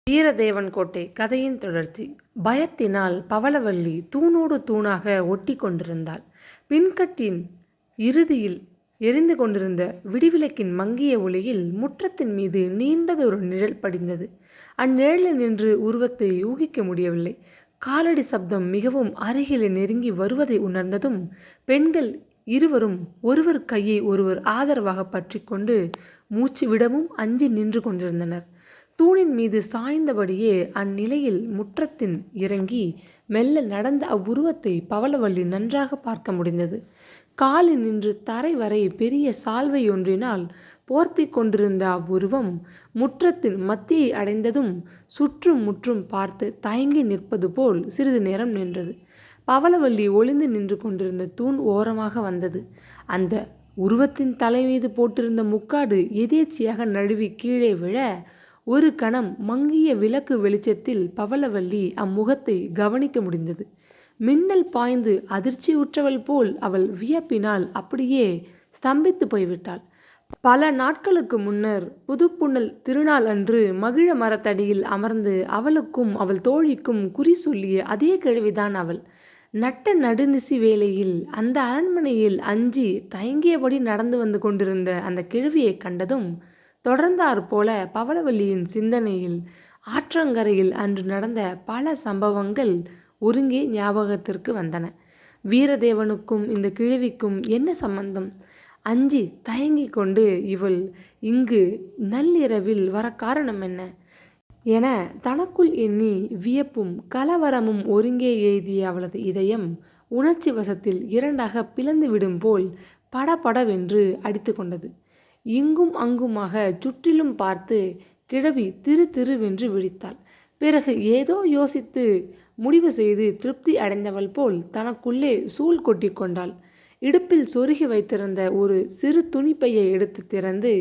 வீரதேவன் கோட்டை கதையின் தொடர்ச்சி. பயத்தினால் பவளவல்லி தூணோடு தூணாக ஒட்டி கொண்டிருந்தாள். பின்கட்டின் இறுதியில் எரிந்து கொண்டிருந்த விடிவிளக்கின் மங்கிய ஒளியில் முற்றத்தின் மீது நீண்டதொரு நிழல் படிந்தது. அந்நிழலில் நின்று உருவத்தை ஊகிக்க முடியவில்லை. காலடி சப்தம் மிகவும் அருகிலே நெருங்கி வருவதை உணர்ந்ததும் பெண்கள் இருவரும் ஒருவர் கையை ஒருவர் ஆதரவாக பற்றி கொண்டு மூச்சு விடவும் அஞ்சி நின்று கொண்டிருந்தனர். தூணின் மீது சாய்ந்தபடியே அந்நிலையில் முற்றத்தின் இறங்கி மெல்ல நடந்த அவ்வுருவத்தை பவளவல்லி நன்றாக பார்க்க முடிந்தது. காலில் நின்று தரை வரை பெரிய சால்வை ஒன்றினால் போர்த்தி கொண்டிருந்த அவ்வுருவம் முற்றத்தின் மத்தியை அடைந்ததும் சுற்றும் முற்றும் பார்த்து தயங்கி நிற்பது போல் சிறிது நேரம் நின்றது. பவளவல்லி ஒளிந்து நின்று கொண்டிருந்த தூண் ஓரமாக வந்தது. அந்த உருவத்தின் தலை மீது போட்டிருந்த முக்காடு எதேச்சியாக நழுவி கீழே விழ ஒரு கணம் மங்கிய விளக்கு வெளிச்சத்தில் பவளவல்லி அம்முகத்தை கவனிக்க முடிந்தது. மின்னல் பாய்ந்து அதிர்ச்சியுற்றவள் போல் அவள் வியப்பினால் அப்படியே ஸ்தம்பித்து போய்விட்டாள். பல நாட்களுக்கு முன்னர் புதுப்புணல் திருநாள் அன்று மகிழ மரத்தடியில் அமர்ந்து அவளுக்கும் அவள் தோழிக்கும் குறி சொல்லிய அதே கிழவிதான் அவள். நட்ட நடுநிசி வேளையில் அந்த அரண்மனையில் அஞ்சி தயங்கியபடி நடந்து வந்து கொண்டிருந்த அந்த கிழவியை கண்டதும் தொடர்ந்தாற் போல பவளவல்லியின் சிந்தனையில் ஆற்றங்கரையில் அன்று நடந்த பல சம்பவங்கள் ஒருங்கே ஞாபகத்திற்கு வந்தன. வீரதேவனுக்கும் இந்த கிழவிக்கும் என்ன சம்பந்தம்? அஞ்சி தயங்கி கொண்டு இவள் இங்கு நள்ளிரவில் வர காரணம் என்ன என தனக்குள் எண்ணி வியப்பும் கலவரமும் ஒருங்கே எழுதிய அவளது இதயம் உணர்ச்சி வசத்தில் இரண்டாக பிளந்து விடும் போல் படபடவென்று அடித்து கொண்டது. இங்கும் அங்குமாக சுற்றிலும் பார்த்து கிழவி திரு திருவென்று விழித்தாள். பிறகு ஏதோ யோசித்து முடிவு செய்து திருப்தி அடைந்தவள் போல் தனக்குள்ளே சூழ் கொட்டி கொண்டாள். இடுப்பில் சொருகி வைத்திருந்த ஒரு சிறு துணிப்பையை எடுத்து திறந்து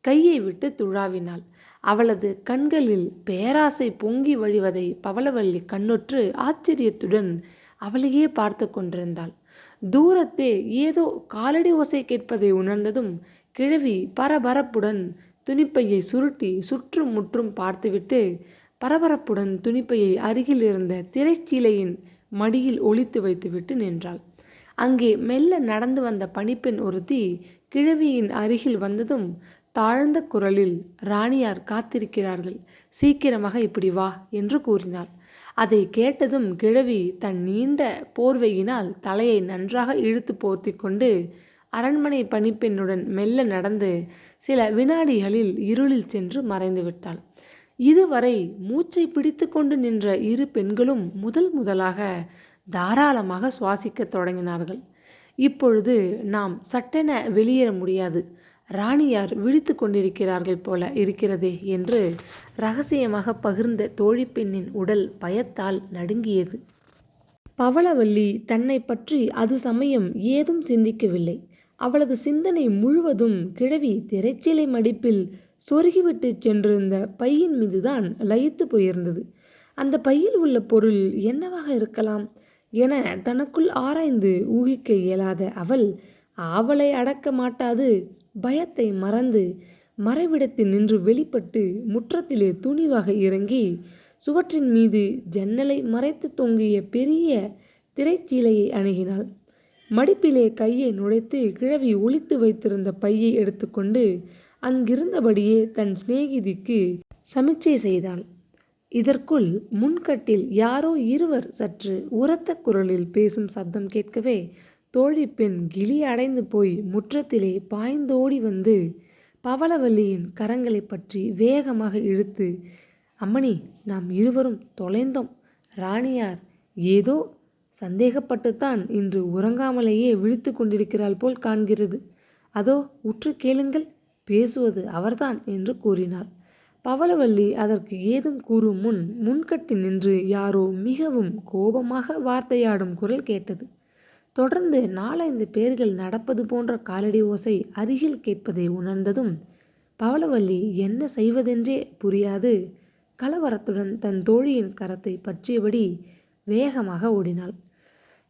கையை விட்டு துழாவினாள். அவளது கண்களில் பேராசை பொங்கி வழிவதை பவளவல்லி கண்ணுற்று ஆச்சரியத்துடன் அவளையே பார்த்து கொண்டிருந்தாள். தூரத்தே ஏதோ காலடி ஓசை கேட்பதை உணர்ந்ததும் கிழவி பரபரப்புடன் துணிப்பையை சுருட்டி சுற்றும் முற்றும் பார்த்துவிட்டு பரபரப்புடன் துணிப்பையை அருகில் இருந்த திரைச்சீலையின் மடியில் ஒளித்து வைத்துவிட்டு நின்றாள். அங்கே மெல்ல நடந்து வந்த பணிப்பெண் ஒருத்தி கிழவியின் அருகில் வந்ததும் தாழ்ந்த குரலில், ராணியார் காத்திருக்கிறார்கள், சீக்கிரமாக இப்படி வா என்று கூறினாள். அதை கேட்டதும் கிழவி தன் நீண்ட போர்வையினால் தலையை நன்றாக இழுத்து போர்த்தி கொண்டு அரண்மனை பணிப்பெண்ணுடன் மெல்ல நடந்து சில வினாடிகளில் இருளில் சென்று மறைந்து விட்டாள். இதுவரை மூச்சை பிடித்து கொண்டு நின்ற இரு பெண்களும் முதலாக தாராளமாக சுவாசிக்க தொடங்கினார்கள். இப்பொழுது நாம் சட்டென வெளியேற முடியாது, ராணியார் விழித்து கொண்டிருக்கிறார்கள் போல இருக்கிறதே என்று இரகசியமாக பகிர்ந்த தோழிப்பெண்ணின் உடல் பயத்தால் நடுங்கியது. பவளவல்லி தன்னை பற்றி அது சமயம் ஏதும் சிந்திக்கவில்லை. அவளது சிந்தனை முழுவதும் கிழவி திரைச்சீலை மடிப்பில் சொருகிவிட்டு சென்றிருந்த பையின் மீதுதான் லயித்து போயிருந்தது. அந்த பையில் உள்ள பொருள் என்னவாக இருக்கலாம் என தனக்குள் ஆராய்ந்து ஊகிக்க இயலாத அவள் ஆவலை அடக்க மாட்டாது பயத்தை மறந்து மறைவிடத்தில் நின்று வெளிப்பட்டு முற்றத்திலே துணிவாக இறங்கி சுவற்றின் மீது ஜன்னலை மறைத்து தொங்கிய பெரிய திரைச்சீலையை அணுகினாள். மடிப்பிலே கையை நுழைத்து கிழவி ஒளித்து வைத்திருந்த பையை எடுத்துக்கொண்டு அங்கிருந்தபடியே தன் சிநேகிதிக்கு சமிக்சை செய்தாள். இதற்குள் முன்கட்டில் யாரோ இருவர் சற்று உரத்த குரலில் பேசும் சப்தம் கேட்கவே தோழி பெண் கிளி அடைந்து போய் முற்றத்திலே பாய்ந்தோடி வந்து பவளவல்லியின் கரங்களை பற்றி வேகமாக இழுத்து, அம்மணி, நாம் இருவரும் தொலைந்தோம். ராணியார் ஏதோ சந்தேகப்பட்டுத்தான் இன்று உறங்காமலேயே விழித்து கொண்டிருக்கிறாள் போல் காண்கிறது. அதோ உற்று கேளுங்கள், பேசுவது அவர்தான் என்று கூறினாள். பவளவல்லி அதற்கு ஏதும் கூறும் முன் முன்கட்டி நின்று யாரோ மிகவும் கோபமாக வார்த்தையாடும் குரல் கேட்டது. தொடர்ந்து 4-5 பேர்கள் நடப்பது போன்ற காலடி ஓசை அருகில் கேட்பதை உணர்ந்ததும் பவளவல்லி என்ன செய்வதென்றே புரியாது கலவரத்துடன் தன் தோழியின் கரத்தை பற்றியபடி வேகமாக ஓடினாள்.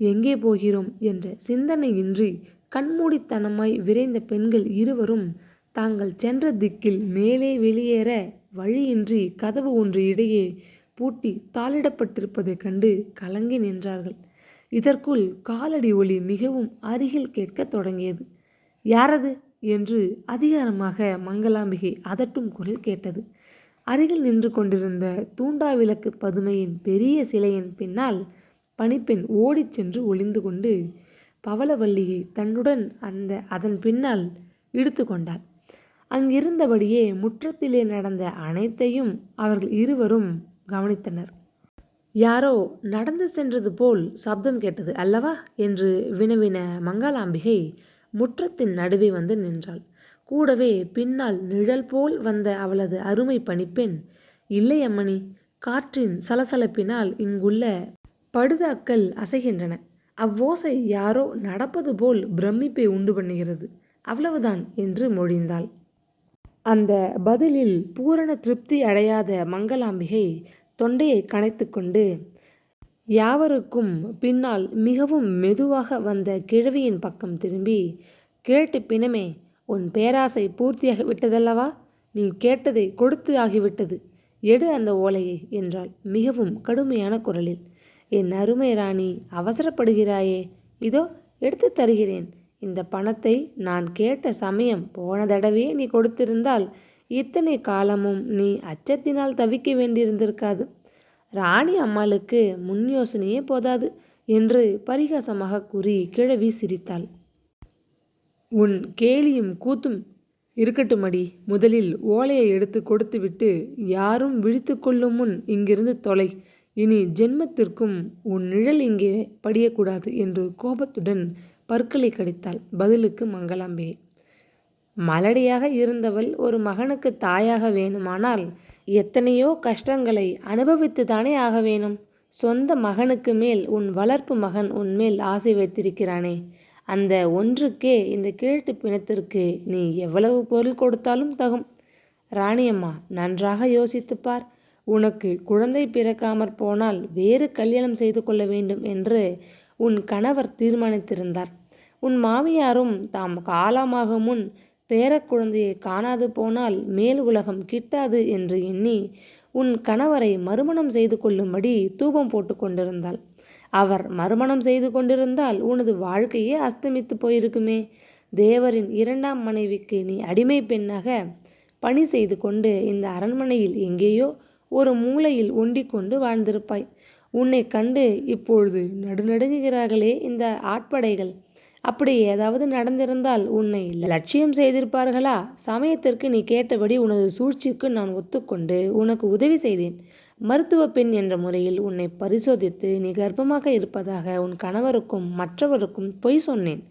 எங்கே போகிறோம் என்ற சிந்தனையின்றி கண்மூடித்தனமாய் விரைந்த பெண்கள் இருவரும் தாங்கள் சென்ற திக்கில் மேலே வெளியேற வழியின்றி கதவு ஒன்று இடையே பூட்டி தாளிடப்பட்டிருப்பதைக் கண்டு கலங்கி நின்றார்கள். இதற்குள் காலடி ஒலி மிகவும் அருகில் கேட்கத் தொடங்கியது. யாரது என்று அதிகாரமாக மங்களாம்பிகை அதட்டும் குரல் கேட்டது. அருகில் நின்று கொண்டிருந்த தூண்டாவிளக்கு பதுமையின் பெரிய சிலையின் பின்னால் பணிப்பெண் ஓடிச் சென்று ஒளிந்து கொண்டு பவளவல்லியை தன்னுடன் அதன் பின்னால் இழுத்து கொண்டாள். அங்கிருந்தபடியே முற்றத்திலே நடந்த அனைத்தையும் அவர்கள் இருவரும் கவனித்தனர். யாரோ நடந்து சென்றது போல் சப்தம் கேட்டது அல்லவா என்று வினவின மங்களாம்பிகை முற்றத்தின் நடுவே வந்து நின்றாள். கூடவே பின்னால் நிழல் போல் வந்த அவளது அருமை பணிப்பெண், இல்லை அம்மணி, காற்றின் சலசலப்பினால் இங்குள்ள படுதாக்கள் அசைகின்றன. அவ்வோசை யாரோ நடப்பது போல் பிரமிப்பை உண்டு பண்ணுகிறது, அவ்வளவுதான் என்று மொழிந்தாள். அந்த பதிலில் பூரண திருப்தி அடையாத மங்களாம்பிகை தொண்டையை கனைத்து கொண்டு யாவருக்கும் பின்னால் மிகவும் மெதுவாக வந்த கிழவியின் பக்கம் திரும்பி, கேட்டு பிணமே, உன் பேராசை பூர்த்தியாகி விட்டதல்லவா? நீ கேட்டதை கொடுத்து ஆகிவிட்டது. எடு அந்த ஓலையை என்றாள் மிகவும் கடுமையான குரலில். என் அருமை ராணி, அவசரப்படுகிறாயே, இதோ எடுத்து தருகிறேன். இந்த பணத்தை நான் கேட்ட சமயம் போன தடவையே நீ கொடுத்திருந்தால் இத்தனை காலமும் நீ அச்சத்தினால் தவிக்க வேண்டியிருந்திருக்காது. ராணி அம்மாளுக்கு முன் யோசனையே போதாது என்று பரிகாசமாக கூறி கிழவி சிரித்தாள். உன் கேலியும் கூத்தும் இருக்கட்டுமடி. முதலில் ஓலையை எடுத்து கொடுத்துவிட்டு யாரும் விழித்து கொள்ளும் முன் இங்கிருந்து தொலை. இனி ஜென்மத்திற்கும் உன் நிழல் இங்கே படியக்கூடாது என்று கோபத்துடன் பற்களை கடித்தாள். பதிலுக்கு மங்களாம்பிகை, மலடியாக இருந்தவள் ஒரு மகனுக்கு தாயாக வேணுமானால் எத்தனையோ கஷ்டங்களை அனுபவித்து தானே ஆக வேணும். சொந்த மகனுக்கு மேல் உன் வளர்ப்பு மகன் உன்மேல் ஆசை வைத்திருக்கிறானே, அந்த ஒன்றுக்கே இந்த கிழட்டு பிணத்திற்கு நீ எவ்வளவு பொருள் கொடுத்தாலும் தகும். ராணியம்மா, நன்றாக யோசித்துப்பார். உனக்கு குழந்தை பிறக்காமற் போனால் வேறு கல்யாணம் செய்து கொள்ள வேண்டும் என்று உன் கணவர் தீர்மானித்திருந்தார். உன் மாமியாரும் தாம் காலமாகும் முன் பேரக்குழந்தையை காணாது போனால் மேல் உலகம் கிட்டாது என்று எண்ணி உன் கணவரை மறுமணம் செய்து கொள்ளும்படி தூபம் போட்டு கொண்டிருந்தாள். அவர் மறுமணம் செய்து கொண்டிருந்தால் உனது வாழ்க்கையே அஸ்தமித்து போயிருக்குமே. தேவரின் இரண்டாம் மனைவிக்கு நீ அடிமை பெண்ணாக பணி செய்து கொண்டு இந்த அரண்மனையில் எங்கேயோ ஒரு மூலையில் ஒண்டிக் கொண்டு வாழ்ந்திருப்பாய். உன்னை கண்டு இப்பொழுது நடுநடுங்குகிறார்களே இந்த ஆட்படைகள். அப்படி ஏதாவது நடந்திருந்தால் உன்னை லட்சியம் செய்திருப்பார்களா? சமயத்திற்கு நீ கேட்டபடி உனது சூழ்ச்சிக்கு நான் ஒத்துக்கொண்டு உனக்கு உதவி செய்தேன். மருத்துவ பெண் என்ற முறையில் உன்னை பரிசோதித்து நீ கர்ப்பமாக இருப்பதாக உன் கணவருக்கும் மற்றவருக்கும் பொய் சொன்னேன்.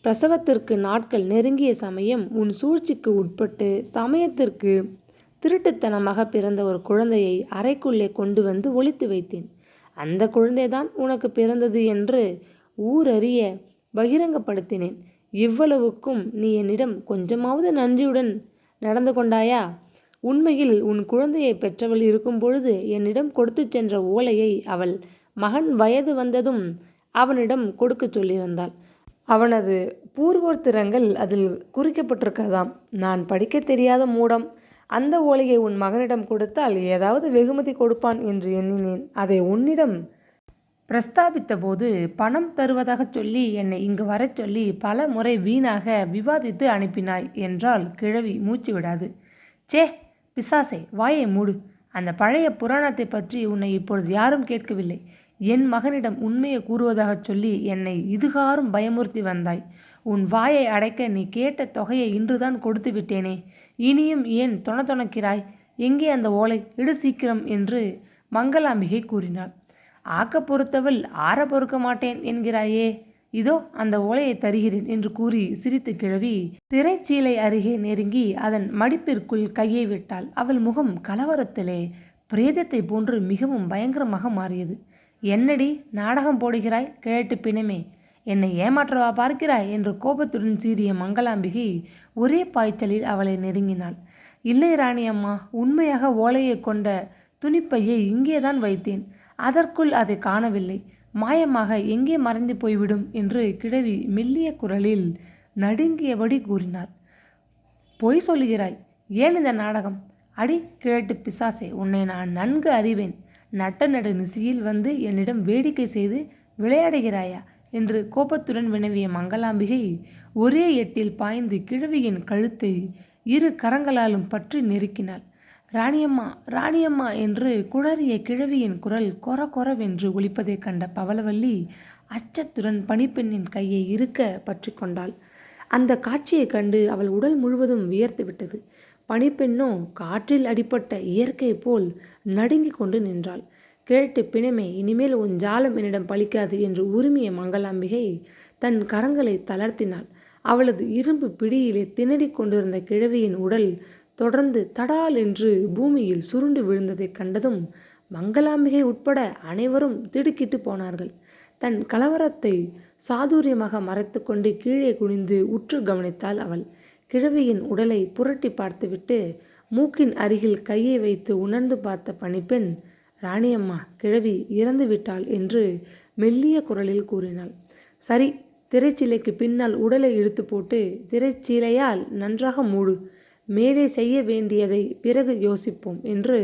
பிரசவத்திற்கு நாட்கள் நெருங்கிய சமயம் உன் சூழ்ச்சிக்கு உட்பட்டு சமயத்திற்கு திருட்டுத்தனமாக பிறந்த ஒரு குழந்தையை அறைக்குள்ளே கொண்டு வந்து ஒளித்து வைத்தேன். அந்த குழந்தைதான் உனக்கு பிறந்தது என்று ஊரறிய பகிரங்கப்படுத்தினேன். இவ்வளவுக்கும் நீ என்னிடம் கொஞ்சமாவது நன்றியுடன் நடந்து கொண்டாயா? உண்மையில் உன் குழந்தையை பெற்றவள் இருக்கும் பொழுது என்னிடம் கொடுத்து சென்ற ஓலையை அவள் மகன் வயது வந்ததும் அவனிடம் கொடுக்க சொல்லியிருந்தாள். அவனது பூர்வோத்திரங்கள் அதில் குறிக்கப்பட்டிருக்கிறதாம். நான் படிக்க தெரியாத மூடம். அந்த ஓலையை உன் மகனிடம் கொடுத்தால் ஏதாவது வெகுமதி கொடுப்பான் என்று எண்ணினேன். அதை உன்னிடம் பிரஸ்தாபித்த போது பணம் தருவதாக சொல்லி என்னை இங்கு வரச் சொல்லி பல முறை வீணாக விவாதித்து அனுப்பினாய் என்றால் கிழவி மூச்சு விடாது. சே பிசாசே, வாயை மூடு. அந்த பழைய புராணத்தை பற்றி உன்னை இப்பொழுது யாரும் கேட்கவில்லை. என் மகனிடம் உண்மையை கூறுவதாக சொல்லி என்னை இதுகாரும் பயமுறுத்தி வந்தாய். உன் வாயை அடைக்க நீ கேட்ட தொகையை இன்றுதான் கொடுத்து விட்டேனே. இனியும் ஏன் தொணக்கிறாய்? எங்கே அந்த ஓலை? இடு சீக்கிரம் என்று மங்களாம்பிகை கூறினாள். ஆக்க பொறுத்தவள் ஆற பொறுக்க மாட்டேன் என்கிறாயே. இதோ அந்த ஓலையை தருகிறேன் என்று கூறி சிரித்த கிழவி திரைச்சீலை அருகே நெருங்கி அதன் மடிப்பிற்குள் கையை விட்டாள். அவள் முகம் கலவரத்திலே பிரேதத்தை போன்று மிகவும் பயங்கரமாக மாறியது. என்னடி நாடகம் போடுகிறாய் கிழட்டு பிணமே? என்னை ஏமாற்றவா பார்க்கிறாய் என்று கோபத்துடன் சீறிய மங்களாம்பிகை ஒரே பாய்ச்சலில் அவளை நெருங்கினாள். இல்லை ராணி அம்மா, உண்மையாக ஓலையை கொண்ட துணிப்பையை இங்கேதான் வைத்தேன். அதற்குள் அதை காணவில்லை. மாயமாக எங்கே மறைந்து போய்விடும் என்று கிழவி மெல்லிய குரலில் நடுங்கியபடி கூறினாள். பொய் சொல்லுகிறாய். ஏன் இந்த நாடகம்? அடி கிழட்டு பிசாசே, உன்னை நான் நன்கு அறிவேன். நட்ட நடு நிசியில் வந்து என்னிடம் வேடிக்கை செய்து விளையாடுகிறாயா என்று கோபத்துடன் வினவிய மங்களாம்பிகை ஒரே எட்டில் பாய்ந்து கிழவியின் கழுத்தை இரு கரங்களாலும் பற்றி நெருக்கினாள். ராணியம்மா, ராணியம்மா என்று குளறிய கிழவியின் குரல் கொர கொரவென்று ஒலிப்பதைக் கண்ட பவளவல்லி அச்சத்துடன் பணிப்பெண்ணின் கையை இறுக்க பற்றி கொண்டாள். அந்த காட்சியைக் கண்டு அவள் உடல் முழுவதும் வியர்த்து விட்டது. பணிப்பெண்ணோ காற்றில் அடிப்பட்ட இயற்கை போல் நடுங்கிக் கொண்டு நின்றாள். கேட்டு பிணமே, இனிமேல் உன் ஜாலம் என்னிடம் பலிக்காது என்று உரிமைய மங்களாம்பிகை தன் கரங்களை தளர்த்தினாள். அவளது இரும்பு பிடியிலே திணறிக் கொண்டிருந்த கிழவியின் உடல் தொடர்ந்து தடால் என்று பூமியில் சுருண்டு விழுந்ததைக் கண்டதும் மங்களாம்பிகை உட்பட அனைவரும் திடுக்கிட்டு போனார்கள். தன் கலவரத்தை சாதுரியமாக மறைத்து கொண்டு கீழே குனிந்து உற்று கவனித்தாள் அவள். கிழவியின் உடலை புரட்டி பார்த்துவிட்டு மூக்கின் அருகில் கையை வைத்து உணர்ந்து பார்த்த பணிப்பெண், ராணியம்மா, கிழவி இறந்து விட்டாள் என்று மெல்லிய குரலில் கூறினாள். சரி, திரைச்சீலைக்கு பின்னால் உடலை இழுத்து போட்டு திரைச்சீலையால் நன்றாக மூடு. மேலே செய்ய வேண்டியதை பிறகு யோசிப்போம் என்று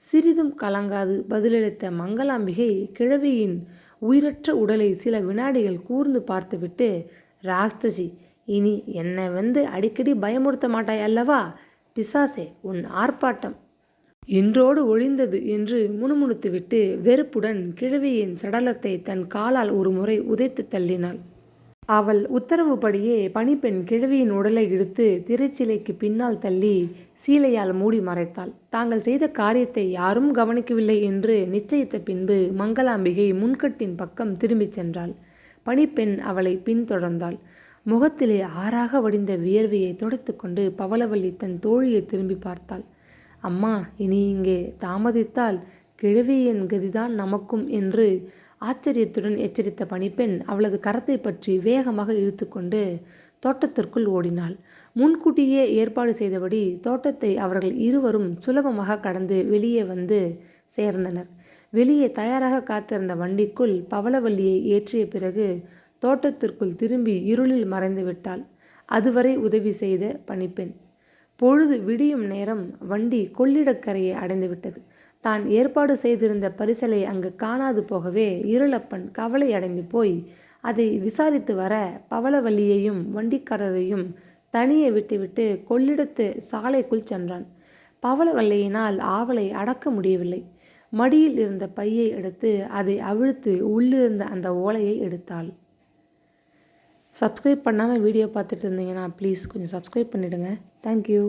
சிறிதும் கலங்காது பதிலளித்த மங்களாம்பிகை கிழவியின் உயிரற்ற உடலை சில வினாடிகள் கூர்ந்து பார்த்துவிட்டு, ராட்சசி, இனி என்னை வந்து அடிக்கடி பயமுறுத்த மாட்டாய் அல்லவா? பிசாசே, உன் ஆர்ப்பாட்டம் இன்றோடு ஒழிந்தது என்று முணுமுணுத்துவிட்டு வெறுப்புடன் கிழவியின் சடலத்தை தன் காலால் ஒரு முறை உதைத்து தள்ளினாள். அவள் உத்தரவுப்படியே பணிப்பெண் கிழவியின் உடலை இழுத்து திரைச்சிலைக்கு பின்னால் தள்ளி சீலையால் மூடி மறைத்தாள். தாங்கள் செய்த காரியத்தை யாரும் கவனிக்கவில்லை என்று நிச்சயித்த பின்பு மங்களாம்பிகை முன்கட்டின் பக்கம் திரும்பிச் சென்றாள். பணிப்பெண் அவளை பின்தொடர்ந்தாள். முகத்திலே ஆறாக வடிந்த வியர்வையை துடைத்து கொண்டு பவளவல்லி தன் தோழியை திரும்பி பார்த்தாள். அம்மா, இனி இங்கே தாமதித்தால் கிழவியின் கதிதான் நமக்கும் என்று ஆச்சரியத்துடன் எச்சரித்த பணிப்பெண் அவளது கரத்தை பற்றி வேகமாக இழுத்து கொண்டு தோட்டத்திற்குள் ஓடினாள். முன்கூட்டியே ஏற்பாடு செய்தபடி தோட்டத்தை அவர்கள் இருவரும் சுலபமாக கடந்து வெளியே வந்து சேர்ந்தனர். வெளியே தயாராக காத்திருந்த வண்டிக்குள் பவளவல்லியை ஏற்றிய பிறகு தோட்டத்திற்குள் திரும்பி இருளில் மறைந்து விட்டாள். அதுவரை உதவி செய்த பணிப்பெண். பொழுது விடியும் நேரம் வண்டி கொள்ளிடக்கரையை அடைந்துவிட்டது. தான் ஏற்பாடு செய்திருந்த பரிசலை அங்கு காணாது போகவே இருளப்பன் கவலை அடைந்து போய் அதை விசாரித்து வர பவளவல்லியையும் வண்டிக்காரரையும் தனியே விட்டுவிட்டு கொள்ளிடத்து சாலைக்குள் சென்றான். பவளவல்லியினால் ஆவலை அடக்க முடியவில்லை. மடியில் இருந்த பையை எடுத்து அதை அவிழ்த்து உள்ளிருந்த அந்த ஓலையை எடுத்தாள். சப்ஸ்கிரைப் பண்ணாமல் வீடியோ பார்த்துட்டு இருந்தீங்கன்னா ப்ளீஸ் கொஞ்சம் சப்ஸ்கிரைப் பண்ணிவிடுங்க. தேங்க்யூ.